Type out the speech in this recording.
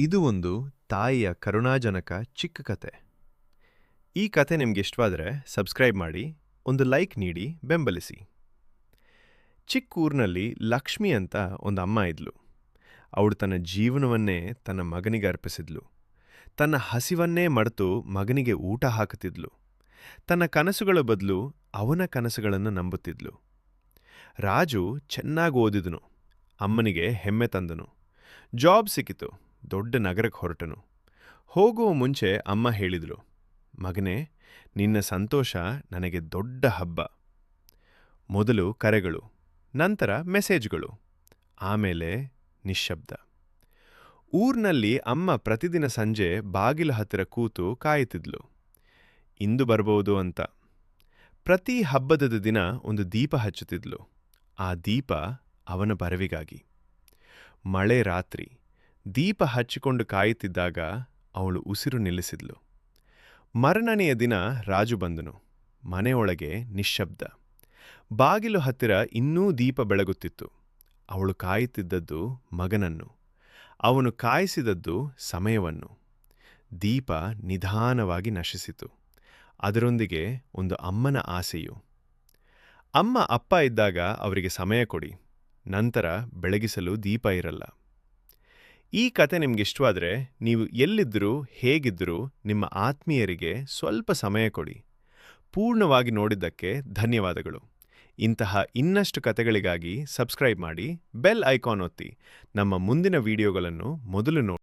ಇದು ಒಂದು ತಾಯಿಯ ಕರುಣಾಜನಕ ಚಿಕ್ಕ ಕತೆ. ಈ ಕತೆ ನಿಮ್ಗೆ ಇಷ್ಟವಾದರೆ ಸಬ್ಸ್ಕ್ರೈಬ್ ಮಾಡಿ, ಒಂದು ಲೈಕ್ ನೀಡಿ ಬೆಂಬಲಿಸಿ. ಚಿಕ್ಕ ಊರಿನಲ್ಲಿ ಲಕ್ಷ್ಮಿ ಅಂತ ಒಂದು ಅಮ್ಮ ಇದ್ಲು. ಅವಳು ತನ್ನ ಜೀವನವನ್ನೇ ತನ್ನ ಮಗನಿಗೆ ಅರ್ಪಿಸಿದ್ಲು. ತನ್ನ ಹಸಿವನ್ನೇ ಮರೆತು ಮಗನಿಗೆ ಊಟ ಹಾಕುತ್ತಿದ್ಲು. ತನ್ನ ಕನಸುಗಳ ಬದಲು ಅವನ ಕನಸುಗಳನ್ನು ನಂಬುತ್ತಿದ್ಲು. ರಾಜು ಚೆನ್ನಾಗಿ ಓದಿದನು, ಅಮ್ಮನಿಗೆ ಹೆಮ್ಮೆ ತಂದನು. ಜಾಬ್ ಸಿಕ್ಕಿತು, ದೊಡ್ಡ ನಗರಕ್ಕೆ ಹೊರಟನು. ಹೋಗುವ ಮುಂಚೆ ಅಮ್ಮ ಹೇಳಿದಳು, ಮಗನೇ, ನಿನ್ನ ಸಂತೋಷ ನನಗೆ ದೊಡ್ಡ ಹಬ್ಬ. ಮೊದಲು ಕರೆಗಳು, ನಂತರ ಮೆಸೇಜ್ಗಳು, ಆಮೇಲೆ ನಿಶ್ಶಬ್ದ. ಊರಿನಲ್ಲಿ ಅಮ್ಮ ಪ್ರತಿದಿನ ಸಂಜೆ ಬಾಗಿಲ ಹತ್ತಿರ ಕೂತು ಕಾಯುತ್ತಿದ್ಲು, ಇಂದು ಬರ್ಬೋದು ಅಂತ. ಪ್ರತಿ ಹಬ್ಬದ ದಿನ ಒಂದು ದೀಪ ಹಚ್ಚುತ್ತಿದ್ಲು. ಆ ದೀಪ ಅವನ ಬರವಿಗಾಗಿ. ಮಳೆ ರಾತ್ರಿ ದೀಪ ಹಚ್ಚಿಕೊಂಡು ಕಾಯುತ್ತಿದ್ದಾಗ ಅವಳು ಉಸಿರು ನಿಲ್ಲಿಸಿದ್ಲು. ಮರನನೆಯ ದಿನ ರಾಜು ಬಂದನು. ಮನೆಯೊಳಗೆ ನಿಶ್ಶಬ್ದ. ಬಾಗಿಲು ಹತ್ತಿರ ಇನ್ನೂ ದೀಪ ಬೆಳಗುತ್ತಿತ್ತು. ಅವಳು ಕಾಯುತ್ತಿದ್ದದ್ದು ಮಗನನ್ನು. ಅವನು ಕಾಯಿಸಿದದ್ದು ಸಮಯವನ್ನು. ದೀಪ ನಿಧಾನವಾಗಿ ನಶಿಸಿತು. ಅದರೊಂದಿಗೆ ಒಂದು ಅಮ್ಮನ ಆಸೆಯು. ಅಮ್ಮ ಅಪ್ಪ ಇದ್ದಾಗ ಅವರಿಗೆ ಸಮಯ ಕೊಡಿ, ನಂತರ ಬೆಳಗಿಸಲು ದೀಪ ಇರಲ್ಲ. ಈ ಕತೆ ನಿಮಗಿಷ್ಟವಾದರೆ ನೀವು ಎಲ್ಲಿದ್ದರೂ ಹೇಗಿದ್ದರೂ ನಿಮ್ಮ ಆತ್ಮೀಯರಿಗೆ ಸ್ವಲ್ಪ ಸಮಯ ಕೊಡಿ. ಪೂರ್ಣವಾಗಿ ನೋಡಿದ್ದಕ್ಕೆ ಧನ್ಯವಾದಗಳು. ಇಂತಹ ಇನ್ನಷ್ಟು ಕತೆಗಳಿಗಾಗಿ ಸಬ್ಸ್ಕ್ರೈಬ್ ಮಾಡಿ, ಬೆಲ್ ಐಕಾನ್ ಒತ್ತಿ. ನಮ್ಮ ಮುಂದಿನ ವಿಡಿಯೋಗಳನ್ನು ಮೊದಲು ನೋಡಿ.